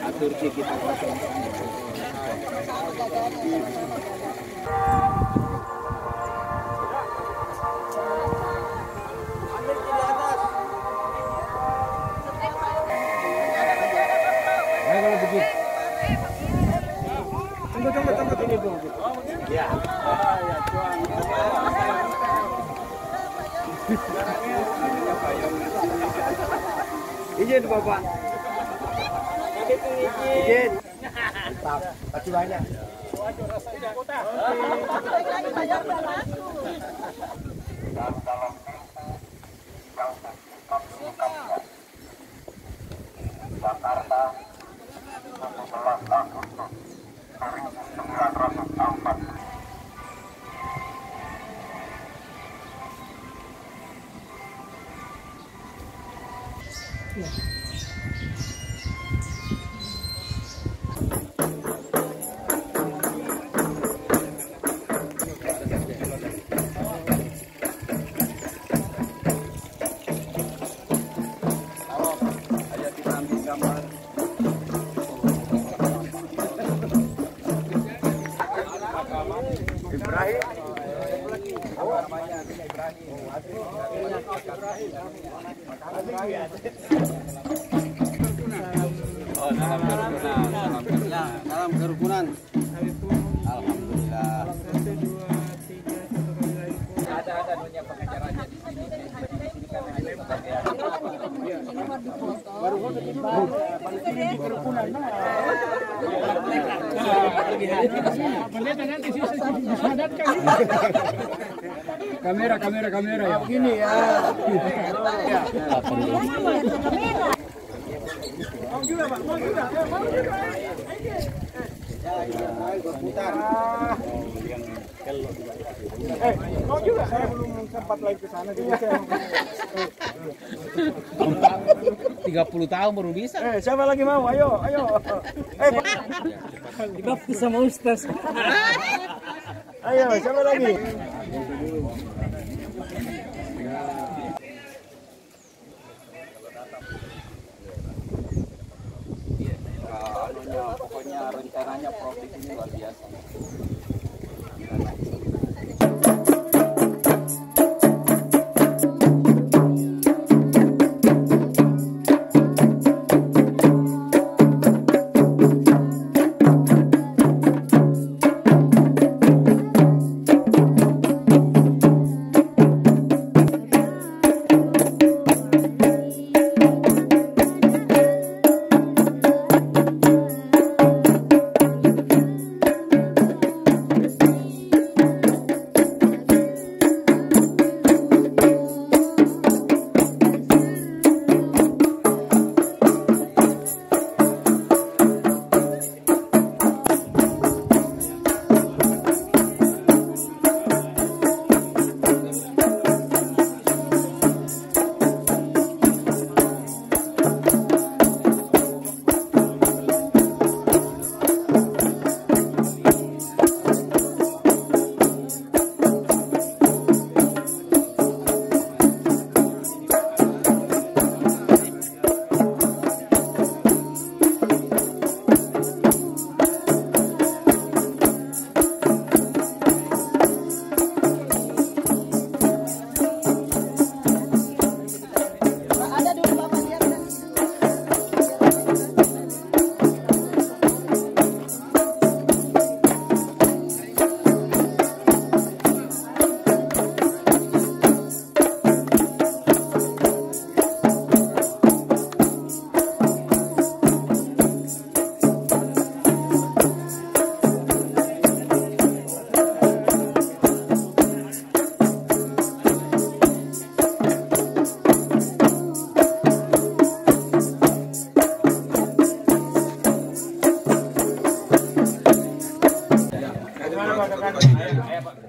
Atur kita tunggu ini Bu. Ya. Izin Bapak. Izin. Mantap. Kasih banyak. Jakarta 17 Agustus 1904. Ya. Ibrahim. Oh, dalam kerukunan. Alhamdulillah. Ada dunia pengacaranya di sini. Baru kerukunan. Kamera ya begini ya. Mau juga Pak, mau juga. Mau juga, saya belum sempat live ke sana jadi saya 30 tahun baru bisa. Siapa lagi mau? Ayo. Dibaptis sama Ustaz. Ayo, siapa lagi? Pokoknya rencananya profit ini luar biasa.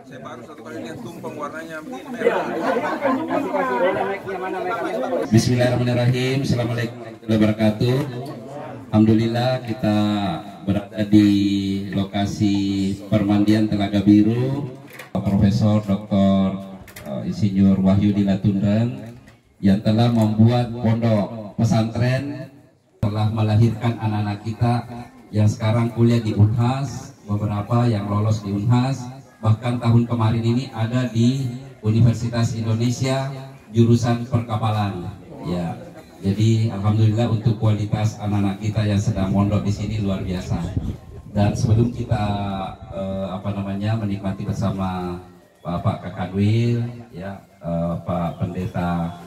Saya baru satu kali lihat tumpeng warnanya begini. Bismillahirrahmanirrahim. Assalamualaikum warahmatullahi wabarakatuh. Alhamdulillah kita berada di lokasi permandian Telaga Biru. Profesor Dr. Insinyur Wahyudi Latundang yang telah membuat pondok pesantren, telah melahirkan anak-anak kita yang sekarang kuliah di Unhas, beberapa yang lolos di Unhas, bahkan tahun kemarin ini ada di Universitas Indonesia jurusan perkapalan. Ya, jadi alhamdulillah untuk kualitas anak-anak kita yang sedang mondok di sini luar biasa. Dan sebelum kita menikmati bersama Bapak Kakanwil, ya, Pak Pendeta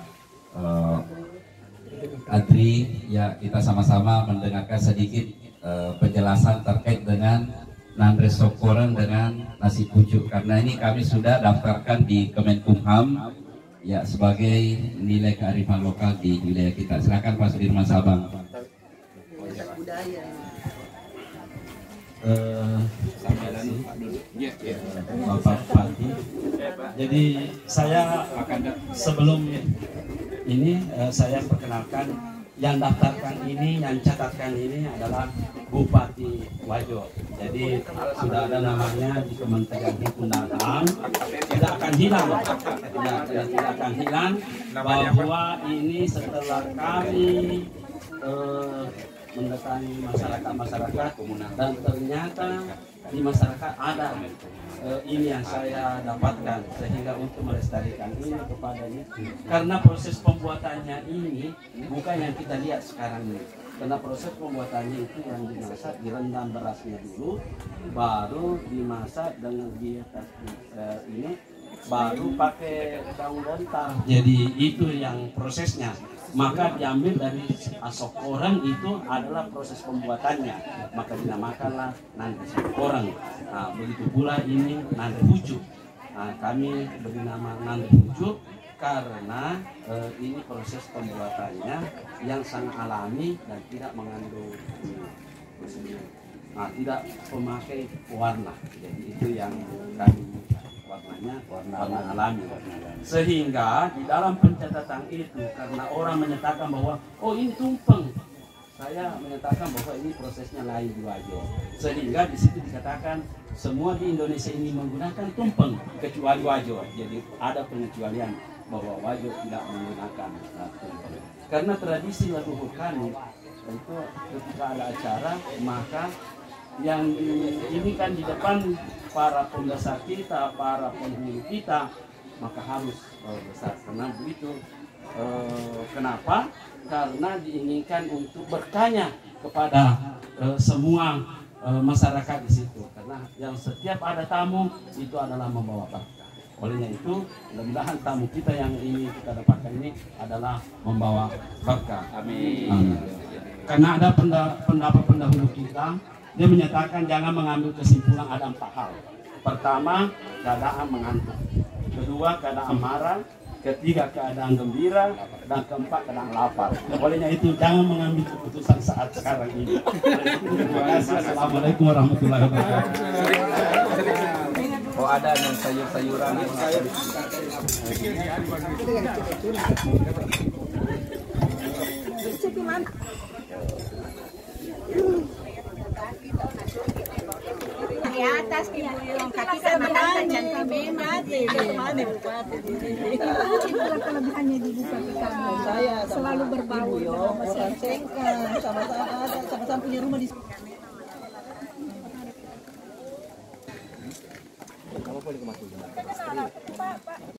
Adri, ya, kita sama-sama mendengarkan sedikit penjelasan terkait dengan Nandres Sokoran dengan nasi pucuk, karena ini kami sudah daftarkan di Kemenkumham, ya, sebagai nilai kearifan lokal di wilayah kita. Silakan Pak Sudirman Sabang. Bapak Bupati. Jadi saya sebelum ini saya perkenalkan yang daftarkan ini, yang catatkan ini adalah Bupati Wajo. Jadi sudah ada namanya di Kementerian Hukum dan HAM. Tidak akan hilang, tidak akan hilang bahwa ini setelah kami mendatangi masyarakat dan ternyata di masyarakat ada ini yang saya dapatkan, sehingga untuk melestarikan ini kepada ini, karena proses pembuatannya ini bukan yang kita lihat sekarang ini, karena proses pembuatannya itu yang dimasak, direndam berasnya dulu, baru dimasak dengan di atas ini, baru pakai daun lontar. Jadi itu yang prosesnya. Maka diambil dari Sokoran, itu adalah proses pembuatannya, maka dinamakanlah Nandres Sokoran. Nah, begitu pula ini Nandres Pucuk. Nah, kami beri nama Nandres Pucuk karena ini proses pembuatannya yang sangat alami dan tidak mengandung tidak memakai warna. Jadi itu yang kami warna alami. Sehingga di dalam pencatatan itu, karena orang menyatakan bahwa oh ini tumpeng, saya menyatakan bahwa ini prosesnya lain di Wajo. Sehingga di situ dikatakan semua di Indonesia ini menggunakan tumpeng kecuali Wajo. Jadi ada pengecualian bahwa Wajo tidak menggunakan tumpeng. Karena tradisi leluhur kami itu ketika ada acara, maka yang ini kan di depan para pembesar kita, para penghulu kita, maka harus besar. Karena begitu. Kenapa? Karena diinginkan untuk bertanya kepada semua masyarakat di situ. Karena yang setiap ada tamu itu adalah membawa berkah. Olehnya itu, mudah-mudahan tamu kita yang ini kita dapatkan ini adalah membawa berkah. Amin. Amin. Karena ada pendapat pendahulu kita, dia menyatakan jangan mengambil kesimpulan ada 4 hal. Pertama, keadaan mengantuk. Kedua, keadaan marah. Ketiga, keadaan gembira. Dan keempat, keadaan lapar. Olehnya itu jangan mengambil keputusan saat sekarang ini. Terima kasih. Assalamualaikum warahmatullahi wabarakatuh. Oh, ada yang sayur-sayuran. Di atas yang kaki sama tangan cantik mati. Itulah kelebihannya di Bupati kami. Saya selalu berbaur sama masyarakat, sama-sama punya rumah di